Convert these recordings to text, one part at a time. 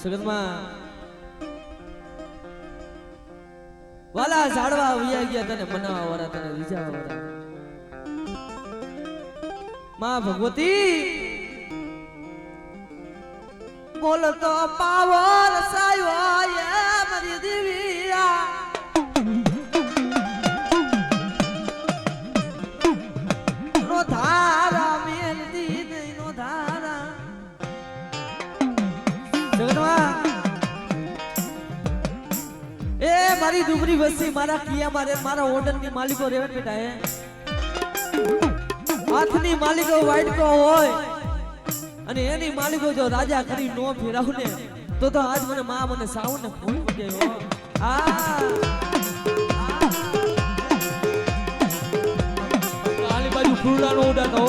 સગનમાં વાલા ઝાડવા વિયા ગયા તને મનાવા વાળા તને રીઝાવા વાળા માં ભગવતી બોલ તો પાવર સાયો એ મારી દેવિયા નો ધારા મેલતી નહીં નો ધારા જગન્નાથ એ મારી ડુબરી વસ્તી મારા કિયા મારે મારા ઓર્ડર ની માલિકો રેવન બેટા હે હાથની માલિકો વાઈટ કો હોય અને એની માલિકો જો રાજા કરી નો ફેરાવ ને તો આજ મને માં મને સાવ ને ફોન કરી ગયો આલી બાજુ ફૂલડાનો ઉડાતો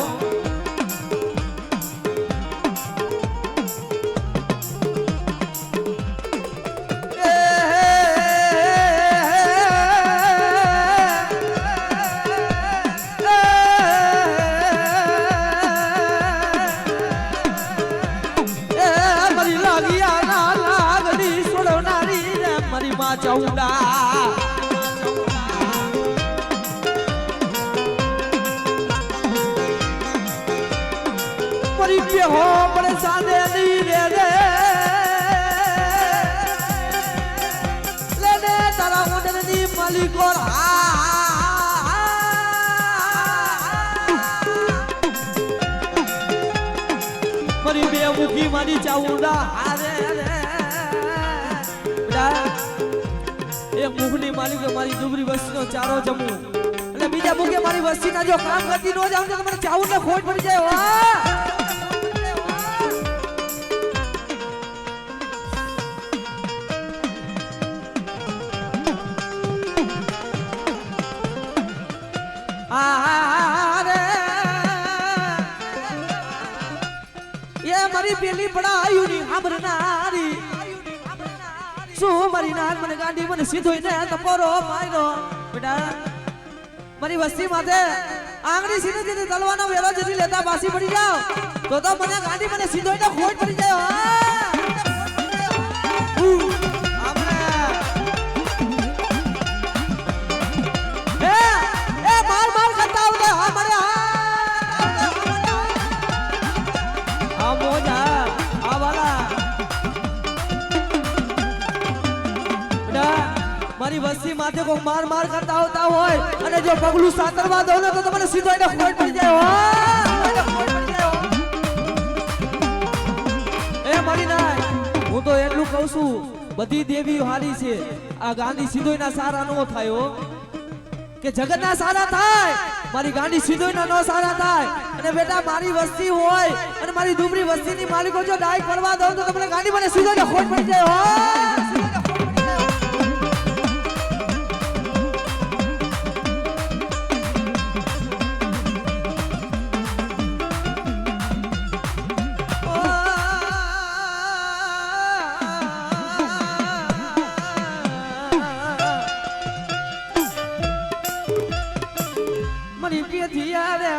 ચાઉડા પરી પે હો પડે સાદે ની રે રે લેને તારા ઓડર ની માલિકો પરી બે મુખી મારી ચાઉડા અરે એક મુખની માલિકે મારી ડુબરી વસ્તીનો ચારો જમું એટલે બીજા મુખે મારી વસ્તીના જો કામ કરતી ન જાવ તો મને ચાવું ને ખોટ પડી જાય રે એ મારી પેલી પડાયું ની હાંભરનારી શું મારી નાન મને ગાડી મને સીધો ને તપોરો માર્યો બેટા મારી વસ્તી માથે આંગળી સીધી સીધી તલવાનો વેરો જતી લેતા પાછી પડી જાવ તો મને ગાડી મને સીધો ને ખોટ પડી જાય એ માર માર કરતા આવડે અમારે આ મોજા આ વાલા મારી વસ્તી માથે કોઈ માર માર કરતા હોતા હોય અને જો પગલું સાતરવા દો ને તો તમને સીધો એને ખોટ પડી જાય એ મારી નાય હું તો એટલું કહું છું બધી દેવી હારી છે આ ગાંધી સીધોયના સારા નો થાય કે જગતના સારા થાય મારી ગાંધી સીધોયના નો સારા થાય અને બેટા મારી વસ્તી હોય અને મારી ડુબરી વસ્તીની માલિકો જો ડાય કરવા દો તો તમને ગાંધી મને સીધોયને ખોટ પડી જાય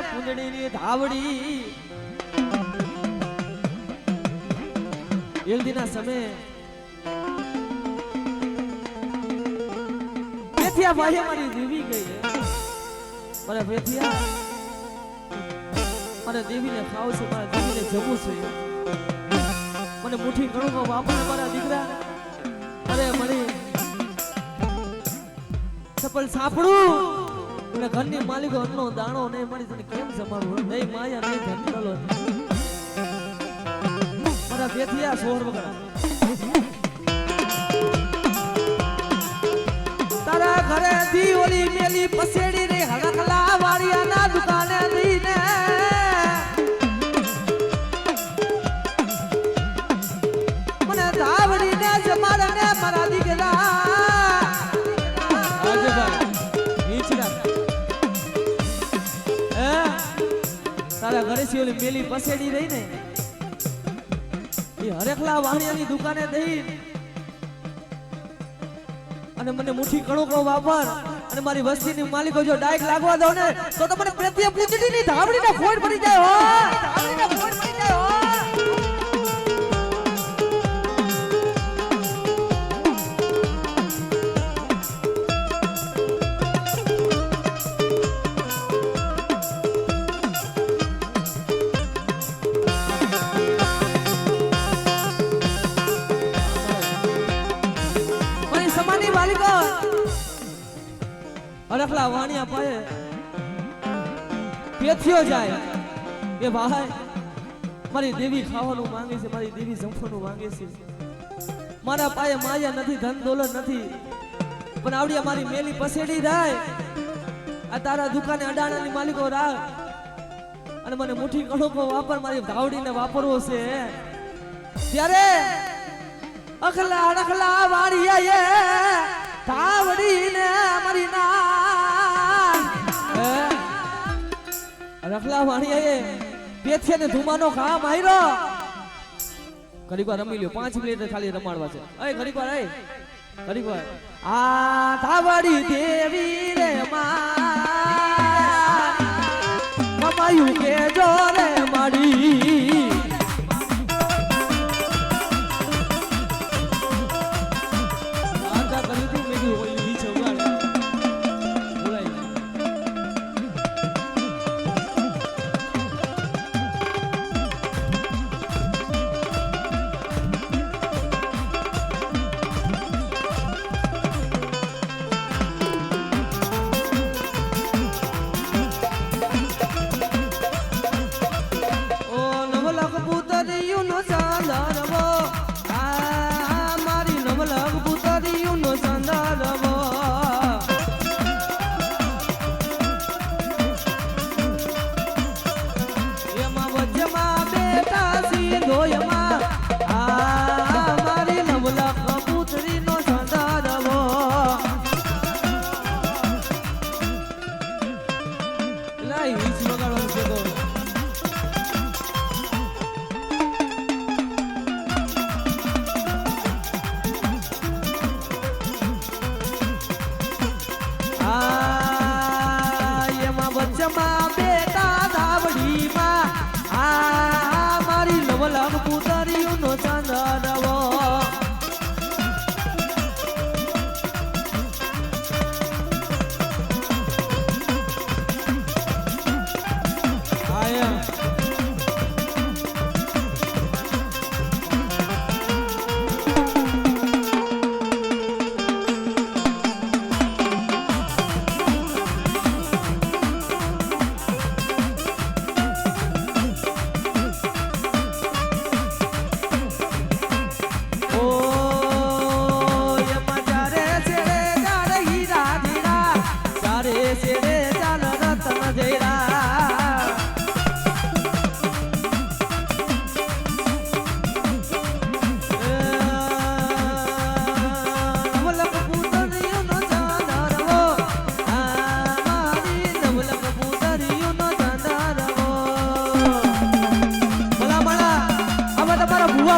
પૂંજણીની ધાવડી એક દિના સમય પેથિયા ભાઈ મારી દેવી ગઈ મને પેથિયા મને દેવીને ખાવ છે મારા દેવીને જમવું છે મને મુઠ્ઠી ઘણું વાપરે મારા દીકરા અરે મારી સફળ સાંભળું અને ઘરની માલિકો અન્નો દાણો નહીં મળી તને કેમ જમાડું નહીં માયા નહીં ધંધલો મારા બેથિયા સોર વગર તારા ઘરે દી ઓલી મેલી પસેડી રે હડકલા વાળિયાના દુકાને લઈને મને ધાવડીને જમાડને મારા દીકરા તારા ઘરે થી ઓલી મેલી પસેડી રહી ને એ હરેખલા વાણિયાની દુકાને દઈ અને મને મુઠ્ઠી કણુકો વાપર અને મારી વસ્તીની માલિકો જો ડાયક લાગવા દો ને તો મને પ્રત્યે પૂંજડીની ધાવડીને ખોટ પડી જાય હો ધાવડીને ખોટ પડી જાય હો રખલા વાણિયા પાયે પેથિયો જાય એ ભાઈ મારી દેવી ખાવાનું માંગે છે, મારી દેવી જમવાનું માંગે છે, મારા પાયે માયા નથી, ધન દોલત નથી, પણ આવડી મારી મેલી પસેડી જાય આ તારા દુકાને અડાણાની માલિકો રાખ અને મને મુઠ્ઠી કણકો વાપર, મારી ધાવડીને વાપરવો છે ત્યારે અખલા રખલા વાળિયા ધાવડીને મારી ના રખલા વાળિયા પેથિયા ને ધુમાનો ખા માયરો ઘડીક વાર રમી લ્યો, 5 મિનિટ ખાલી રમાડવા છે. અય ઘડીક વાર, અય ઘડીક વાર. આ ધાવડી દેવી રે માં કમાયું કે જોરે મારી બેટા ધાવડીમાં આ મારી લવલમ પુતરીઓનો ચંદરવો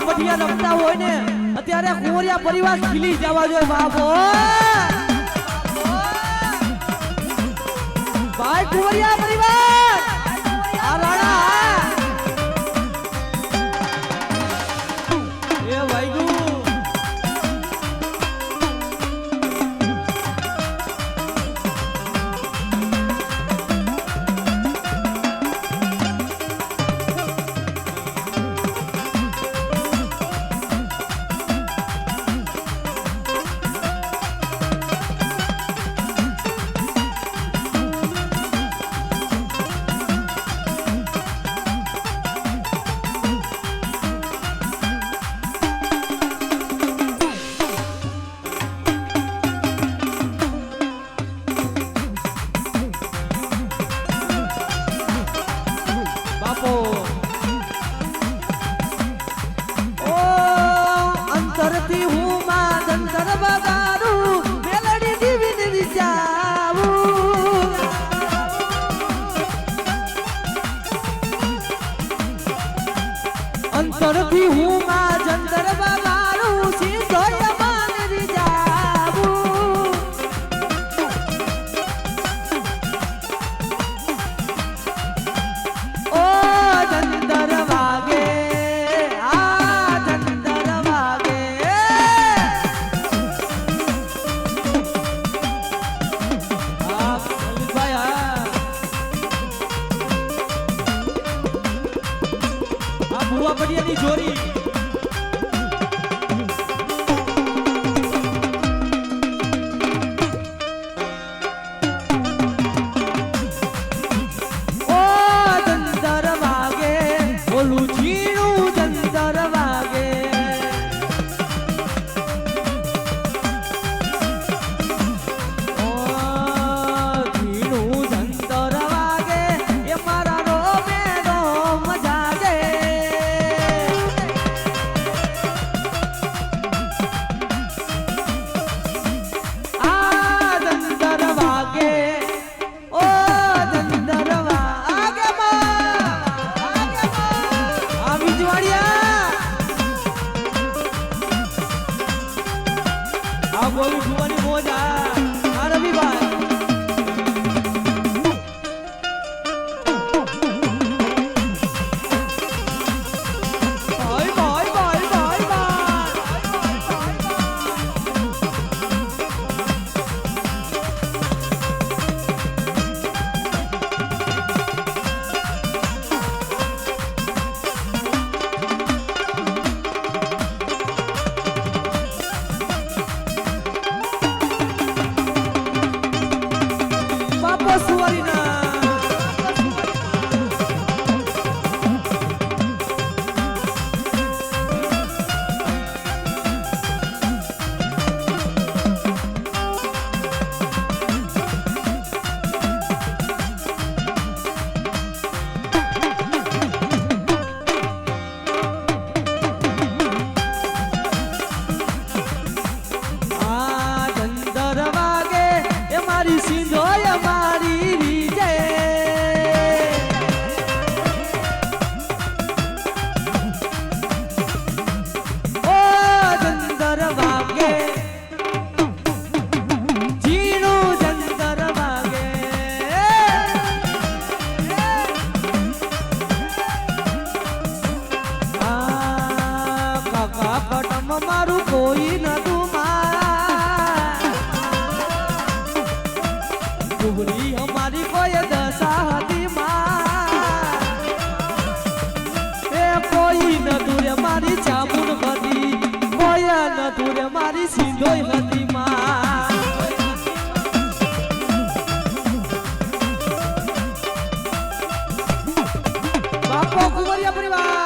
પટિયા રમતા હોય ને અત્યારે કુંવરિયા પરિવાર ખીલી જવા જોઈએ બાબો ભાઈ કુંવરિયા પરિવાર આ રાણા એ વાઈગુ આ ગોવી ભુવાની મોજા આ રવિભાઈ મારું કોઈ નતું ડુબરી અમારી કોઈ દશા હતી એ કોઈ નતું રે મારી ચામુંડ હતી કોઈ નતું રે મારી સિંધોઈ હતી બાપો કુંવરિયા પરિવાર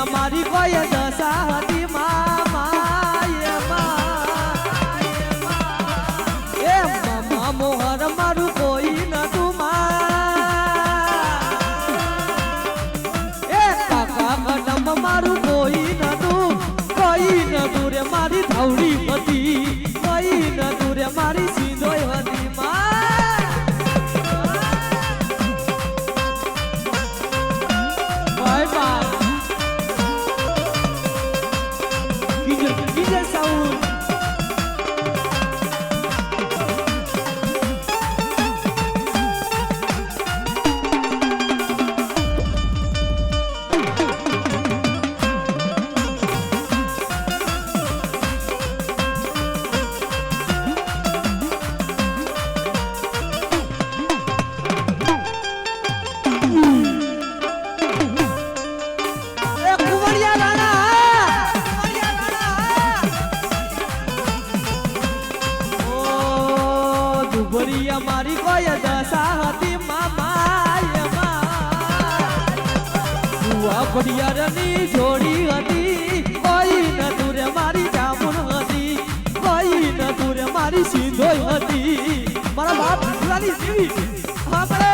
અમારી કોઈ દશા હતી એ મામા મોહર મારું કોઈ નતું એ કાકા કદમ મારું કોઈ નતું રે મારી ધવડી હતી કોઈ નતું રે મારી સિંધોઈ હતી બાય બાય મારી કોઈ દશા હતી ઘડિયાળની જોડી હતી કોઈ નતું રે મારી જામુન હતી કોઈ નતું રે મારી સિંધોઈ હતી મારા બાપ ભૂલાની જીવી આપણે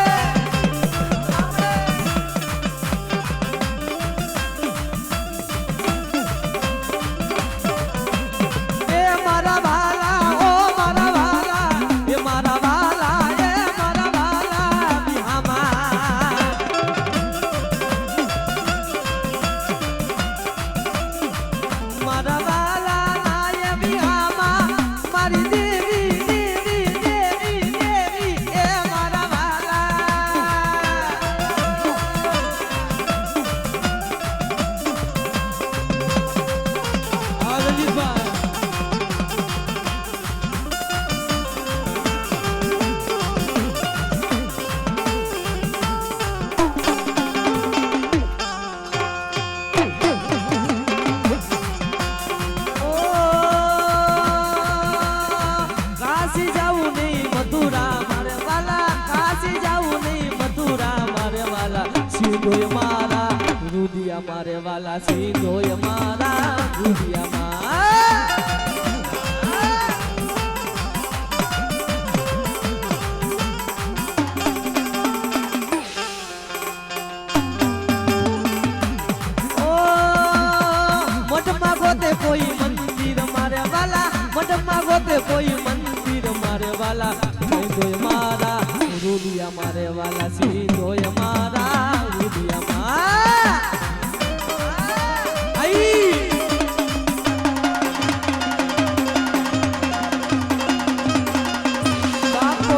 વાલા સિંધોય મારા દુનિયામાં કોઈ મંદિર મારે વાલા મઢમાં ગોતે કોઈ મંદિર મારે વાલા સિંધોય મારા રૂડિયા મારે વાલા સિંધોય મારા રૂડિયામાં આઈ બાપો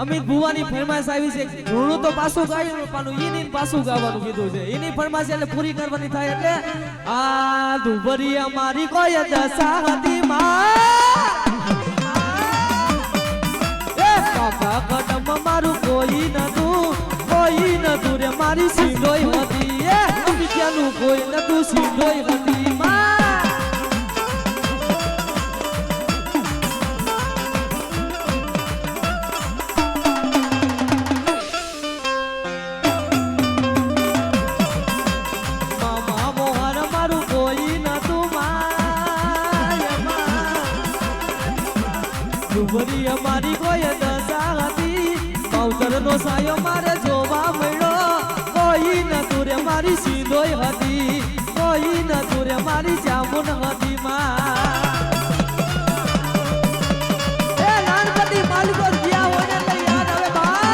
અમિત ભુવાની ફરમાઈશ આવી છે ઘણું તો પાછું ગાયું પાનું ઈની પાછું ગાવાનું કીધું છે એની ફરમાઈશ એટલે પૂરી કરવાની થાય એટલે આ દુબરી અમારી કોઈ દશા હતી માં એ બાપા કદમ મારું કોઈ નતું રે મારી સિંધોય હતી એ અમિત્યાનું કોઈ નતું સિંધોય હતી માં અમારી કોઈ દશા હતી માવતર નો સાયો મારે જોવા મળ્યો કોઈ નતું રે મારી સિંધોય હતી કોઈ નતું રે મારી જામુન હતી માં એ નાનપતિ માલિકો ગયા હોય ને યાદ આવે બાપ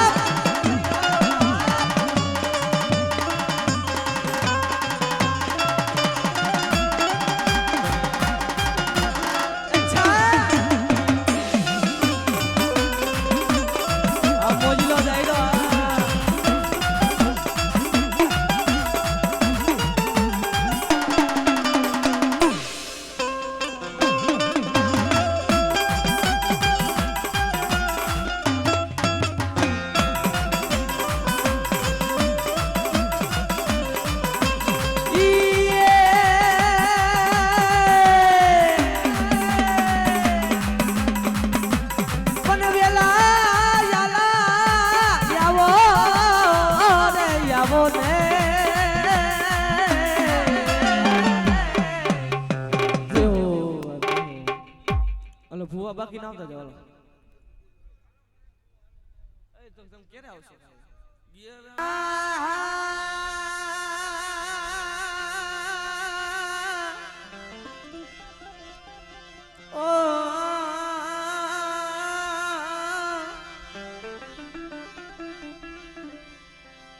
બાકી ના આવતા જવાલો એ તો તમે ક્યારે આવશો ઓ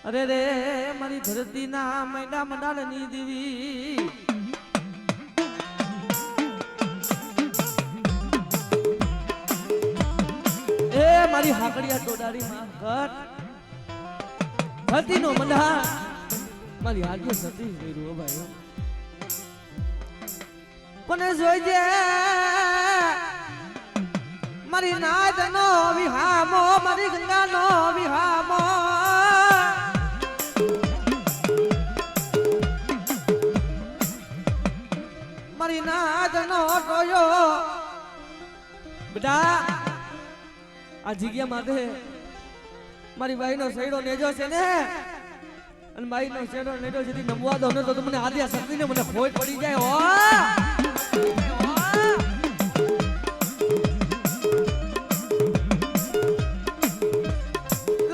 અરે રે મારી ધરતી ના મૈડા મંડાળ ની દેવી મારી હાકડિયા ટોડારી માં ઘર ધરતી નો મંડા મારી હાજે સતી જોઈ ભાઈ કોને જોઈજે મારી નાદ નો વિહામો મારી ગંગા નો વિહામો મારી નાદ નો ટોયો બેટા આ જગ્યા માટે મારી બાઈ નો સૈડો નેજો છે ને અને બાઈ નો સૈડો નેજો જેથી નમવા દો ને તો મને આદિયા શક્તિ ને મને ખોટ પડી જાય હો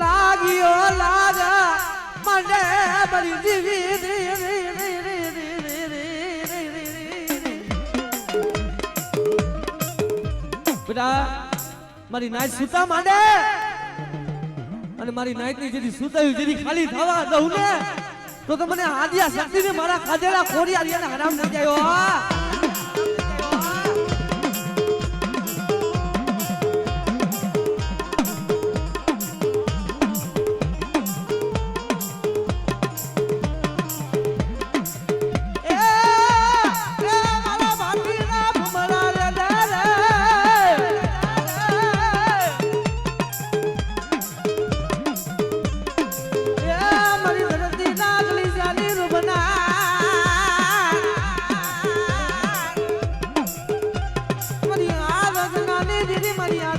લાગ્યો લાગા મને બરી દીવી બેટા મારી નાઈટ સુતા માંડે અને મારી નાઈટ ની જેથી સુતાયું જેથી ખાલી થવા દઉં ને તો મને આદિયા શક્તિ ને મારા ખાધેલા ખોરિયા રિયાને હરામ થઈ જાય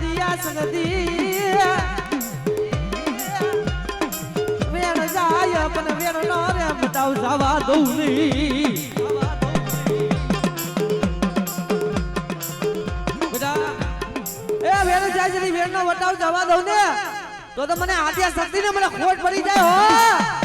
મારી સગતી વેણ જાય પણ વેણ નો રે બતાવ જવા દઉં નહીં બેટા એ વેણ જાય છે વેણ નો બતાવ જવા દઉં ને તો મને આદ્યા શક્તિ ને મને ખોટ પડી જાય હો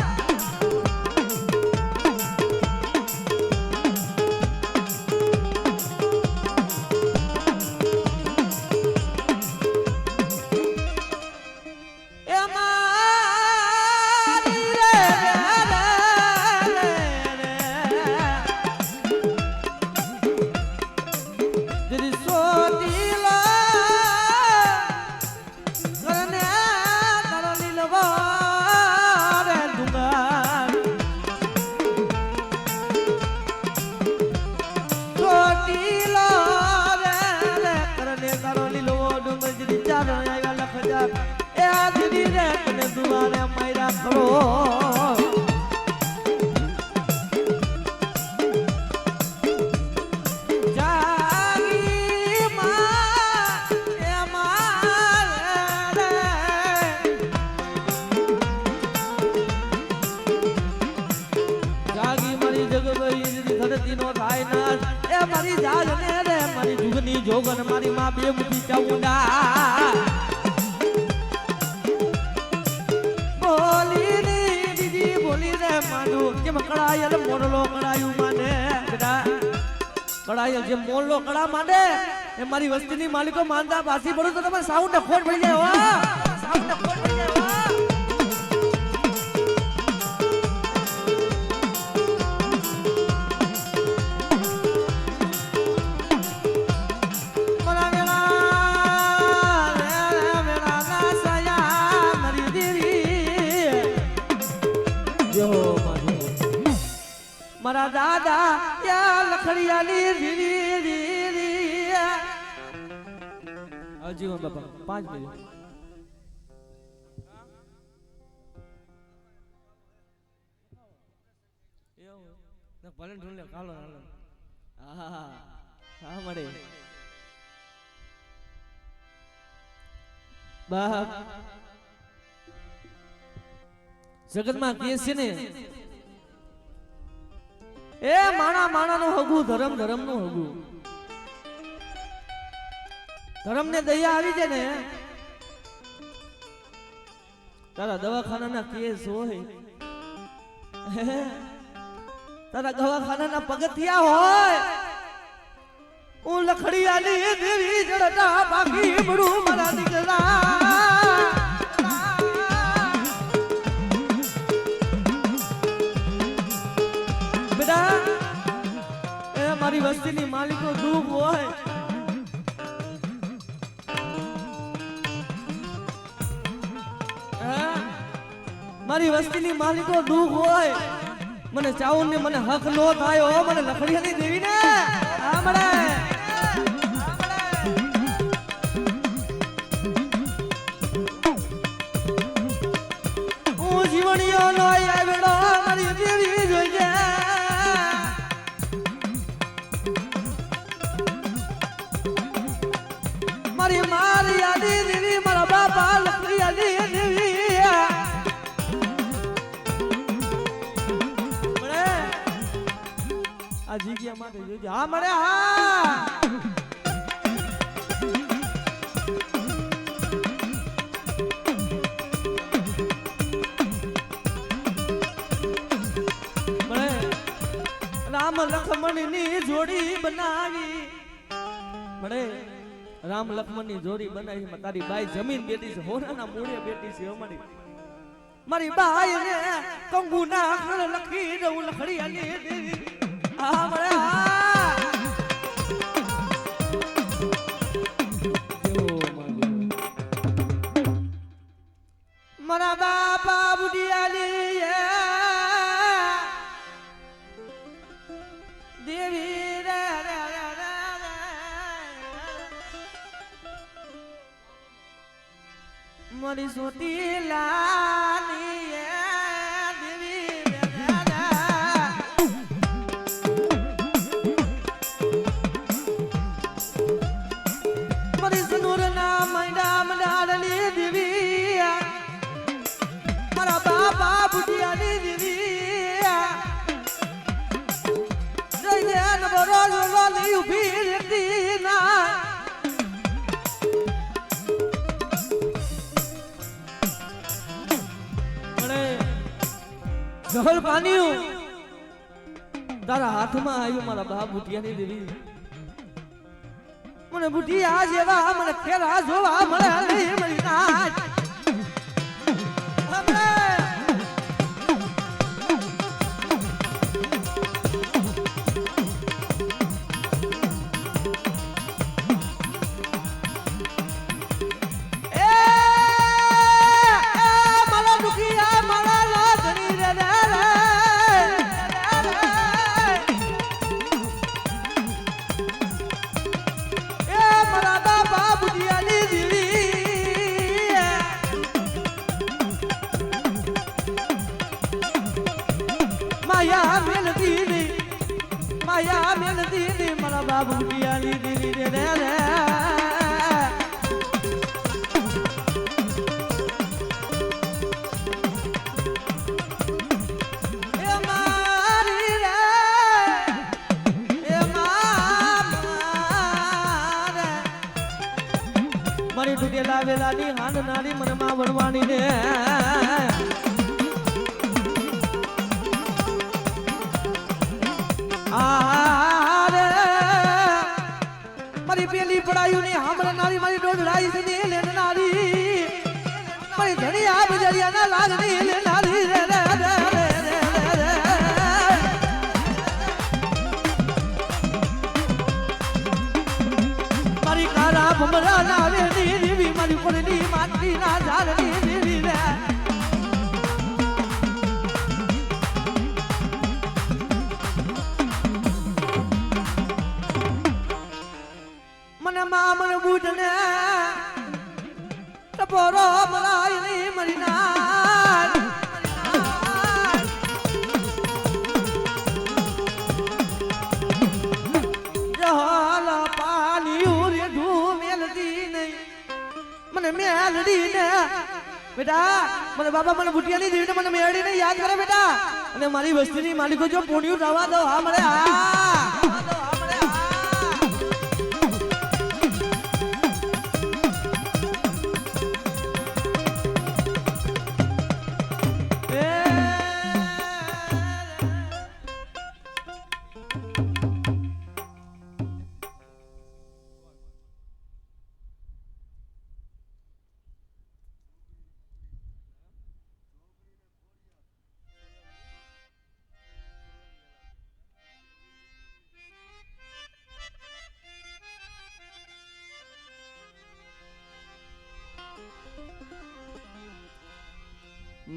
મારી જાગ ને રે મારી જુગની જોગન મારી માં બે મુઠી ચાઉંડા બોલી ની બીજી બોલી રે માનું જેમ કડાયલ મોરલો કડાયું માને બેટા કડાયલ જે મોરલો કડા માને એ મારી વસ્તીની માલિકો માંદા પાસી પડું તો તમે સાઉન્ડ ખોટ પડી જાય હો સાઉન્ડ ખોટ પડી જાય હો મારા દાદા યા લખડિયાની રીરી હજી બાપા 5 મિનિટ ભલે ઢૂંઢ લે કાલો હા મળે બાપ જગતમાં કેસ છે ને એ માણા નું હગું ધર્મ નું હગું ધર્મ ને દયા આવી જાય ને તારા દવાખાના કેસ હોય તારા દવાખાના પગથિયા હોય હું લખડિયાની દેવી જડતા બાકી બડું મારા દીકરા મારી વસ્તીની માલિકો દુઃખ હોય મારી વસ્તીની માલિકો દુઃખ હોય મને ચાઉન ને મને હક નો થાય હો મને લખડિયાની દેવી ને આ મળે હું જીવણીઓ નો આવેલો મારી દેવી જોઈ મારી મારી આદી દેવી મારા બાપા લખડિયાની દેવી આ જગ્યા માટે જોજે હા મળે હા મળે રામ લક્ષ્મણ ની જોડી બનાવી મળે રામ લક્ષ્મણ ની જોડી બનાવી તારી બાઈ જમીન બેઠી છે હોરાના મૂળે બેઠી છે અમારી મારી બાઈ ને કંગુ ના લખી દઉં લખડિયાની દેવી આ મળે મારા બાપા બુઢિયાની દેવી રે મારી સોટી લાની mind ધવલ પાણીયું તારા હાથમાં આવ્યું મારા બા બુટિયાની દેવી મને બુટિયા જેવા મને ખેરા જોવા મળે નહીં મરી નાચ માયા મેલતી ની મારા બાબુ પિયાની દીદી રે રે રે એ મારી રે એ મારે મારી ડૂડેલા વેલાની હાંડ નારી મનમાં વણવાની રે મારી પેલી પડાયું ની હામળ નારી મારી ડોડરાઈ છે ને લેનારી મારી ધણી આ બજરિયા ના લાગની લેનારી રે રે રે રે મારી કારા ભમરા ના વેની દેવી મારી પડની માટી ના ઝાડની દેવી રે મને મામન બુડને ટપોરો મરાય ની મરીના જહાલ પાણી ઉરે ધૂમેલતી નહીં મને મેલડી ને બેટા મને બાબા મને બુટિયાની દેવીને મને મેલડી ને યાદ કરે બેટા અને મારી વસ્તીની માલિકો જો પુણ્યું રવા દો હા મને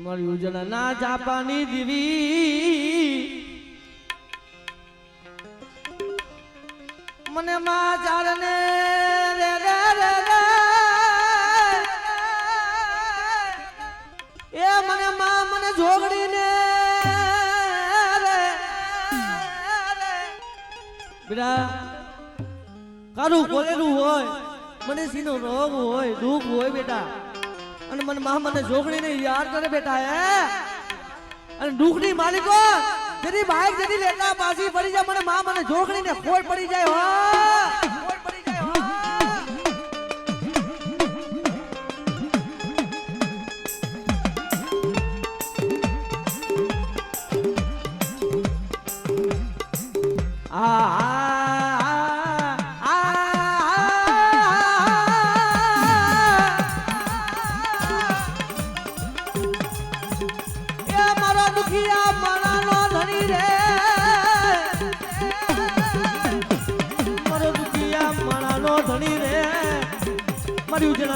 મારી ઉજળા ના જાપાની દીવી મને માં ચારને રે રે રે એ મને માં મને જોગડીને રે બેટા કારું કોલેલું હોય મને સીનો રોગ હોય દુઃખ હોય બેટા અને મને માં મને જોગણીને યાદ કરે બેટા હે અને દુઃખની માલિકો જેની બાઈક જેની લેતા પાછી પડી જાય મને માં મને જોગણીને ખોટ પડી જાય હો ખોટ પડી જાય હો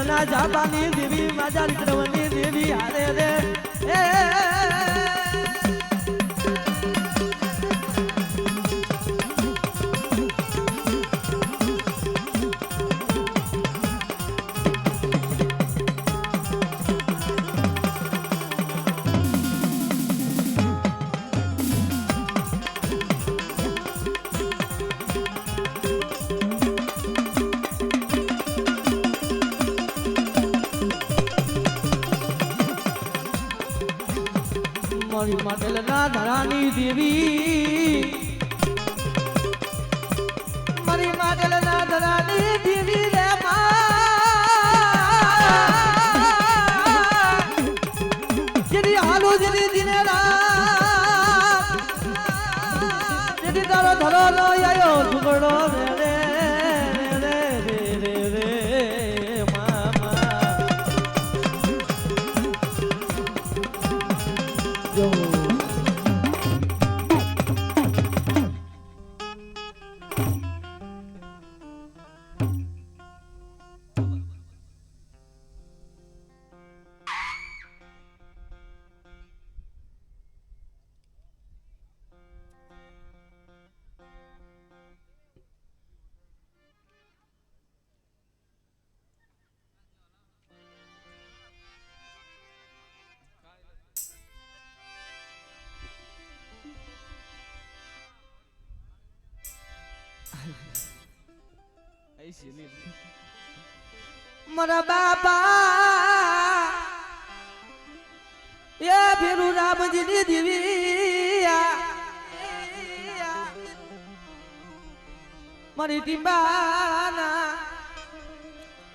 ના જાબાની દેવી માજા લીકડવાની દેવી હારે રે મારી માટેલ ના ધરાની દેવી મારી માટેલ ના ધરાની દેવી રે જેની હાલો જેની દિને રા મારા બાપા એ ફેરું રામજીની દેવી મારી ટીંબાના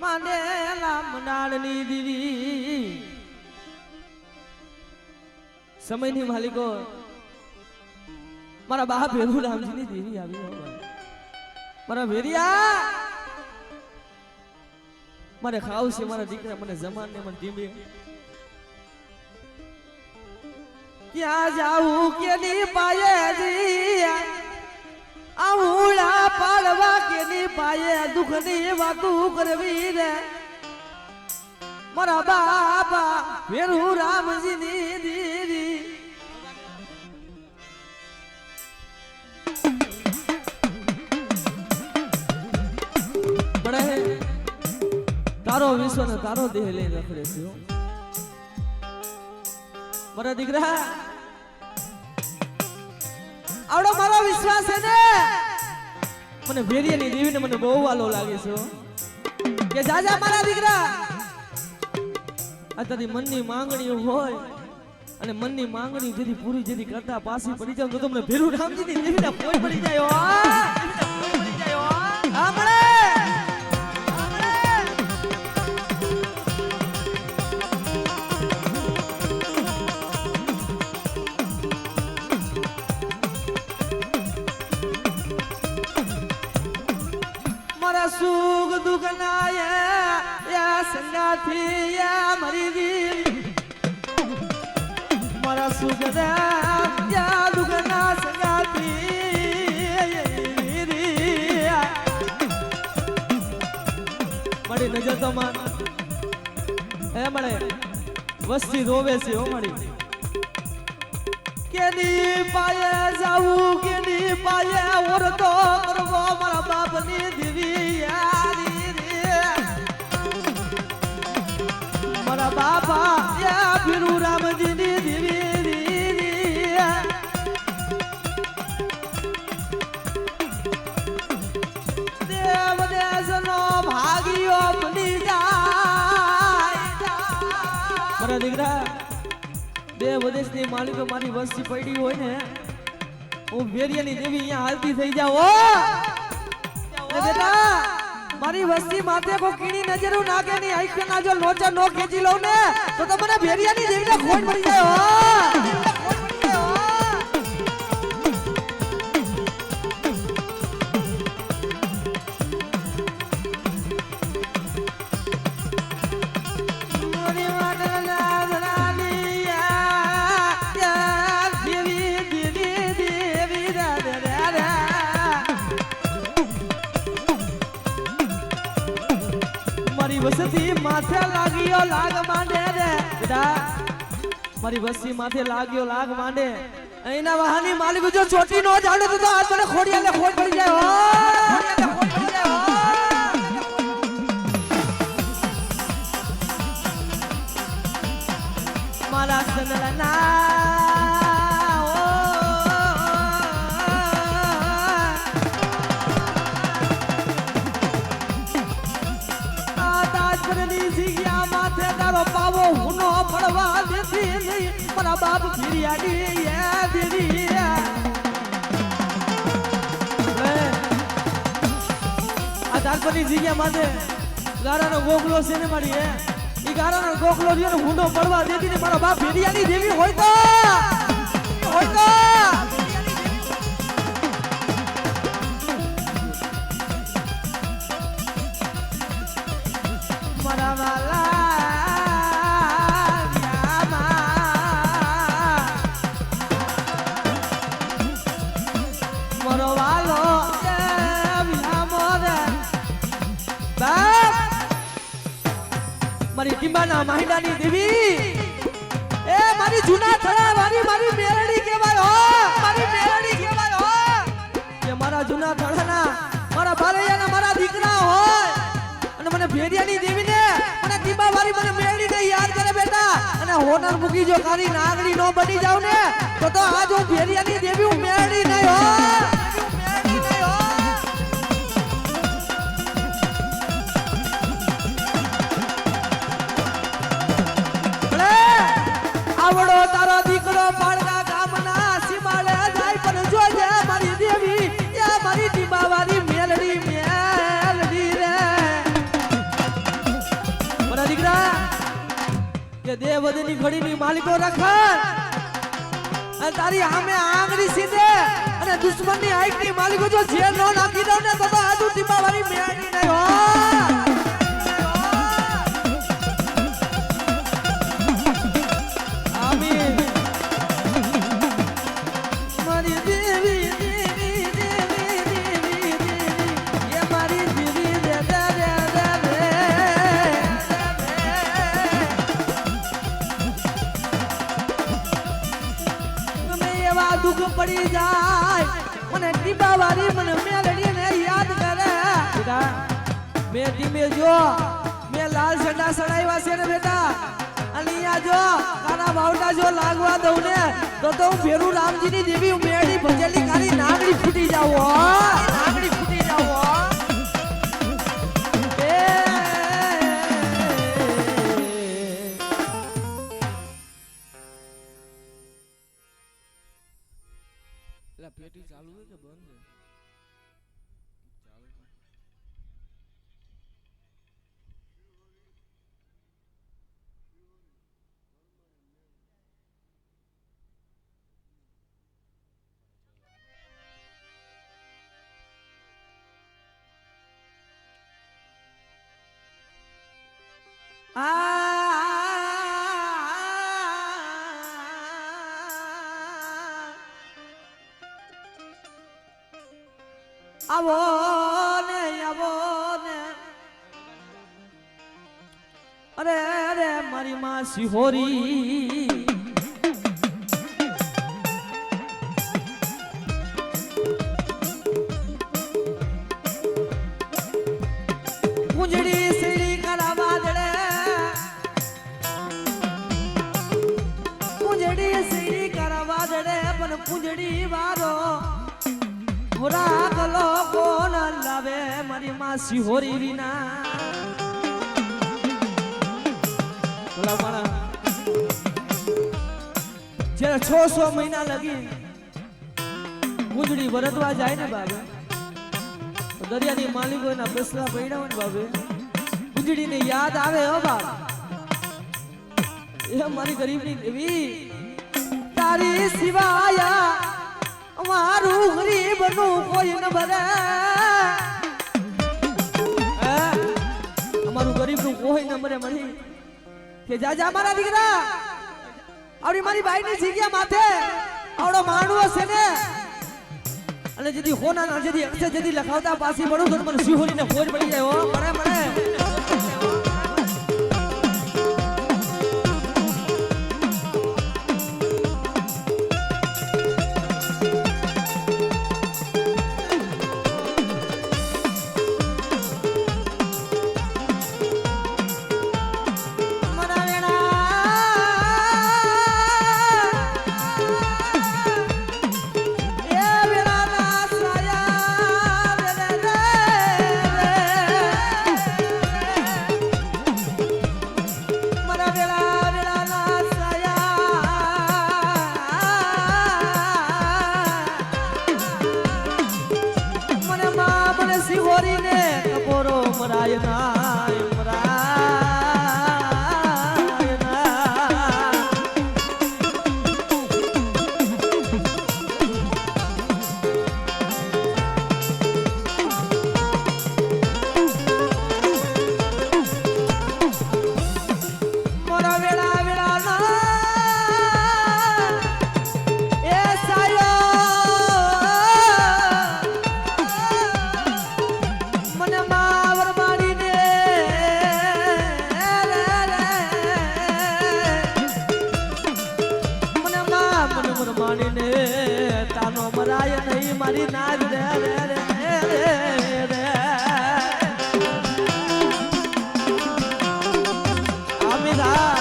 માંડેલા મંડાળની દેવી સમયની માલિકો મારા બા ભેરું રામજીની દેવી આવી મારા ભેરિયા મારે ખાવ છે મારા દીકરા મને જમાન ને મને ટીંબે ક્યાં જાવું કેની પાયે આવુડા પાડવા કેની પાયે દુઃખની વાતું કરવી રે મારા બાપા ભેરું રામજીની દીદી બડે તારો વિશ્વ ને તારો દેહ લઈને રખડે છે મારા દીકરા આવડો મારો વિશ્વાસ છે ને મને ભેરિયાની દેવીને મને બહુ વાલો લાગે છે કે જાજા મારા દીકરા આ તારી મનની માંગણીઓ હોય અને મનની માંગણી જેથી પૂરી જેથી કરતા પાછી પડી જાવ તો તમને ભેરું રામજીની દેવીના કોઈ પડી જાય આમળે સુખ દુઃખ ના યા સંગાથી યા મરી ગઈ મારા સુખ યા દુઃખ ના સંગાથી મારી નજર તો માન એ મળે વસ્તી રોવે છે ઓ મળી કેની પાયે જાવું કેની પાયે ઓરતો કરવો મારા બાપની દેવી મારા બાપા યા ફીરું રામજીની દેવી દેવ દેશનો ભાગ્યો બની જાય મારા દીકરા દેવ દેશની માલિકો મારી વસ્તી પડી હોય ને હું ભેરિયાની દેવી અહીંયા હાલતી થઈ જાવ બેટા મારી વસ્તી માથે કો કીડી નજરો નાખે ની આંખ ના જો લોચા નો ખેંચી લઉં ને તો તમને ભેરિયાની દેવીને ખોટ પડી જાય વસ્તી માથે લાગ્યો લાગ માંડે રે બેટા મારી વસ્તી માથે લાગ્યો લાગ માંડે અહીંના વાહની માલિક જો ચોટી નો જાડે તો આ મને ખોડિયાને ખોટ પડી જાય મારા સનલના પાવો હુનો પડવા દેતી નહીં મારા બાપ ભીરિયાની યા દેવી આ દાલપની જગ્યા માટે ગારાનો ગોખલો છે ને મારી ઈ ગારાનો ગોખલો રહ્યો ને હુનો પડવા દેતી ને મારા બાપ ભીરિયાની દેવી હોય તો મારા વાલા મારી ટીંબાના મહિનાની દેવી એ મારી જૂના થળા મારી મેરડી કહેવાય મારી મેરડી કહેવાય કે મારા જૂના થળાના મારા ભાલૈયાના મારા દીકરા હોય અને મને ભેરિયાની દેવીને મને ટીંબા વાળી મને મેરડીને યાદ કરે બેટા અને હોનર મૂકી જો કારી નાગડી નો બની જાવ ને તો આ જો ભેરિયાની દેવી હું મેરડી નહીં દીકરા કે દેવદની ઘડીની માલિકો રખડ અને તારી સામે આંગળી સીધે અને દુશ્મનની આંખની માલિકો જો જે નો નાખી દો ને તો આજુ ટીપાવાળી મેળી નહીં હો આમીન મારી દેવી દેવી દેવી દેવી દેવી એ મારી દેવી દે દે દે દે ગમે એવા દુઃખ પડી જાય મને ટીપાવાળી મને મેલડીને યાદ કરે બેટા મે ધીમે જો મે લાલ ઝંડા સડાવ્યા છે ને બેટા અને અહીંયા જો કાના બાવટા જો લાગવા દઉં ને તો હું ભેરું રામજીની દેવી મેળી ભજેલી કાળી નાગડી ફૂટી જાવ નાગડી ફૂટી જાવ પેટી ચાલુ છે કે બંધ છે આવો ને અરે અરે મારી માં સિહોરી પૂંજડી સીડી કરાવા દડે પૂંજડી સીડી કરાવા દડે પણ પૂંજડી વારો હોરા ગલો કોણ લાવે મારી માં સિહોરી વિના બોલા મારા જ્યારે 600 મહિના લગી પૂંજડી વરતવા જાય ને બાબે દરિયાની માલિકો એના બસરા પડ્યા ને બાબે પૂંજડીને યાદ આવે હો બાપ એ મારી ગરીબની દેવી તારી સિવાય મારું ગરીબ નું કોઈ ન ભરે અમારું ગરીબ નું કોઈ ન મરે મળી કે જા મારા દીકરા આવડી મારી બાઈ ની જગ્યા માથે આવડો માંડવો છે ને અને જેથી હોના ના જેથી અક્ષર જેથી લખાવતા પાછી પડું તો મને સિહોરી ને ફોર પડી જાય હો મને તાનો મરાય નહીં મારી નાગ રે રે રે રે આમીરા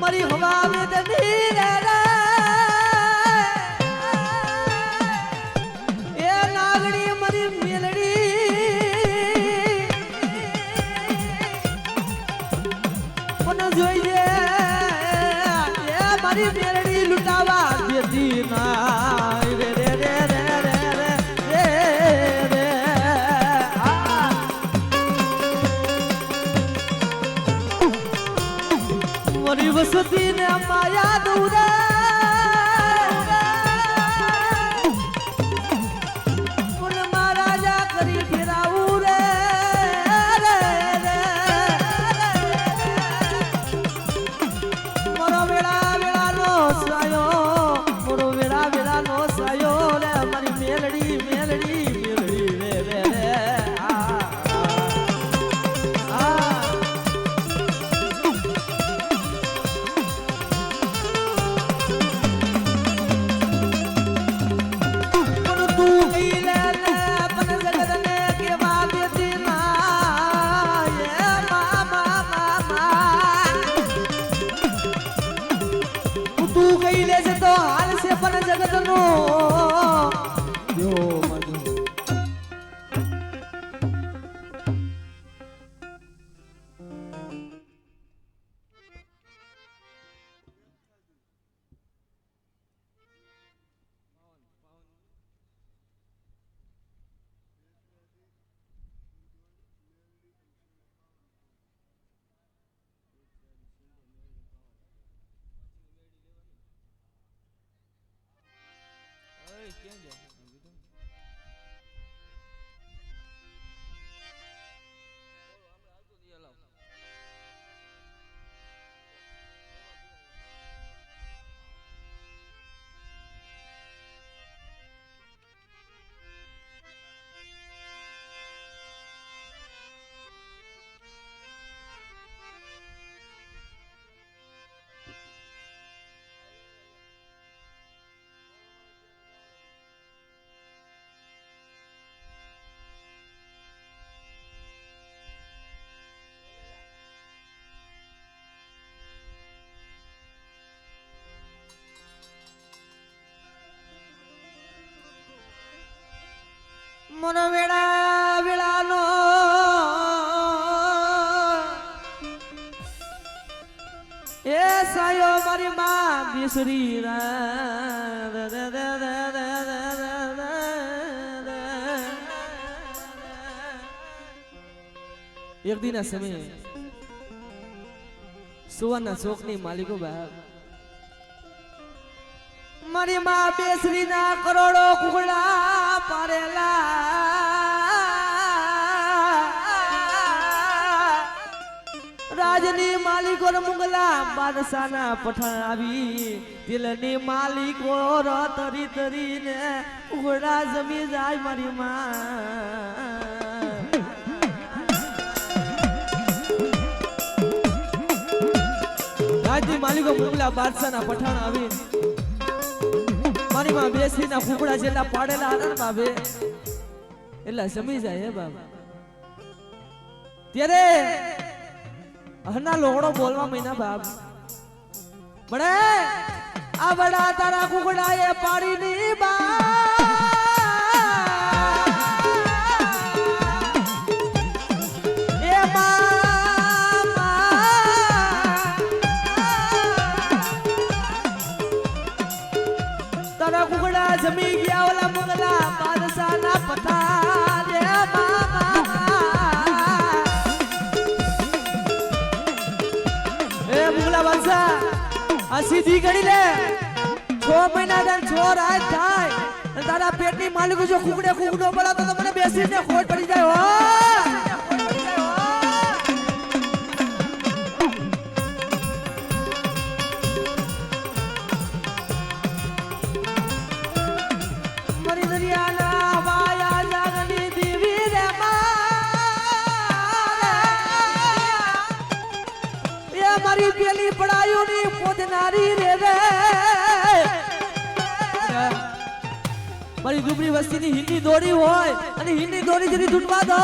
મારી હવા વેદની રે રે એ નાગડી મારી મેલડી મારી મેરડી લૂંટાવા દેતી ના રે રે રે રે રે રે રે મારી વસતી ને માયા દૂરે મનો વેળા વેળાનો એ સાયો મારી માં બિસરી એક દિન સમયે સુવર્ણ ચોકની માલિકો બાપ મારી માં બેસરી ના કરોડો કુકડા પારેલા રાજની માલિકો મુગલા બાદશાહના પઠાણ આવી દિલની માલિકો તરી તરીને કુકડા જમી જાય મારી માં રાજની માલિકો મુગલા બાદશાહના પઠાણ આવી મારી માં બેસીના કુકડા જેટલા પાડેલા હતા ને બાબે એટલા જમી જાય હે બાબા ત્યારે હરના લોગડો બોલવા મહિના બાપ બડે આ બડા તારા કુકડા એ પાડીની બા એ તારા કુકડા જમી ગયા ઓલા મુગલા બાદશાહના પથાર એ મુગલા બાદશાહ આ સીધી ગણી લે 6 મહિના દન 6 રાત થાય તારા પેટની માલિકો જો કુકડો બોલાતો તો મને બેસીને ખોટ પડી જાય હો મારી પેલી પડાયોની પોદનારી રે રે મારી દુબળી વસ્તીની હિન્દી દોરી હોય અને હિન્દી દોરી જરી તૂટવા દો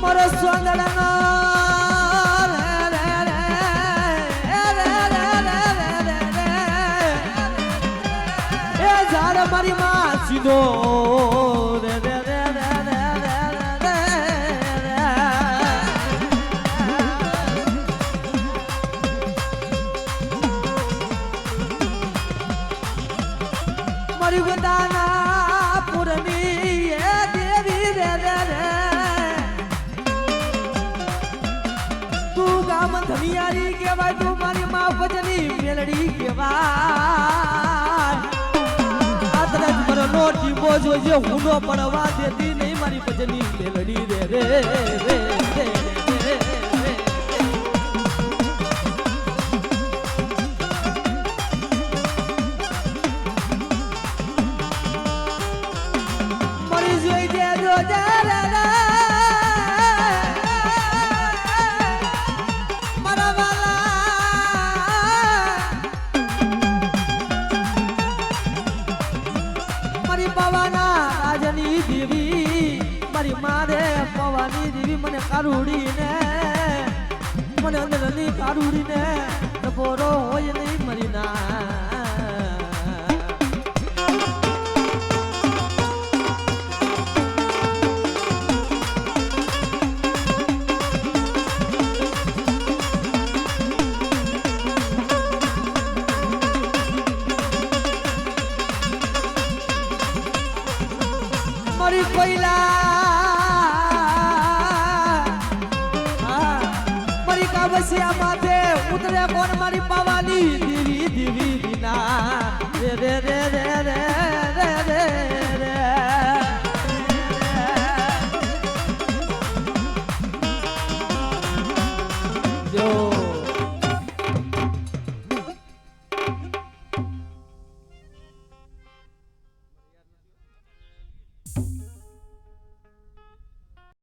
મારો સ્વાંગડાનો મારી ગોદાના પુરની એ દેવી રે રે રે તું ગામ ધનિયારી કહેવાય તું મારી માં ભજની મેલડી કહેવાય આદરજ મરો નોટી બોજો જે હુનો પડવા દેતી નહીં મારી ભજની મેલડી રે રે રે મારી મારે પવાની દેવી મને કારુડી ને મને અંદરની કારુડી ને બોરો હોય નહીં મરી ના મારી કોઈલા મારી કાબસિયા માથે ઉતરે કોણ મારી પાવાની દેવી દેવી દીના રે રે